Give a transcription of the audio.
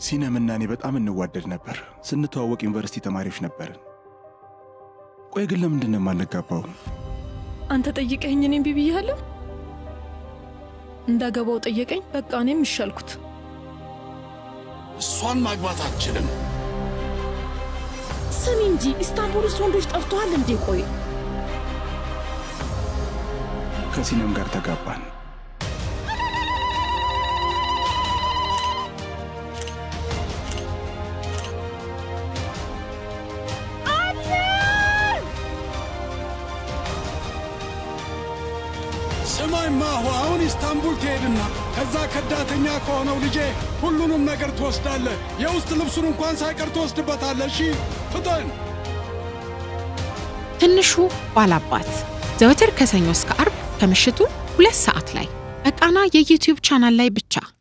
ሲነምና እኔ በጣም እንዋደድ ነበር። ስንተዋወቅ ዩኒቨርሲቲ ተማሪዎች ነበርን። ቆይ ግን ለምንድን ነው የማንጋባው? አንተ ጠይቀኝ እኔም ቢብያለሁ። እንዳገባው ጠየቀኝ። በቃ እኔም ይሻልኩት። እሷን ማግባታችንን ስሚ እንጂ ኢስታንቡል ውስጥ ወንዶች ጠፍተዋል እንዴ? ቆይ ከሲነም ጋር ተጋባን። ስማይማ አሁን ኢስታንቡል ትሄድና ከዛ ከዳተኛ ከሆነው ልጄ ሁሉንም ነገር ትወስዳለህ። የውስጥ ልብሱን እንኳን ሳይቀር ትወስድበታለህ። እሺ ፍጠን። ትንሹ ባላባት ዘወትር ከሰኞ እስከ አርብ ከምሽቱ 2 ሰዓት ላይ በቃና የዩቲዩብ ቻናል ላይ ብቻ።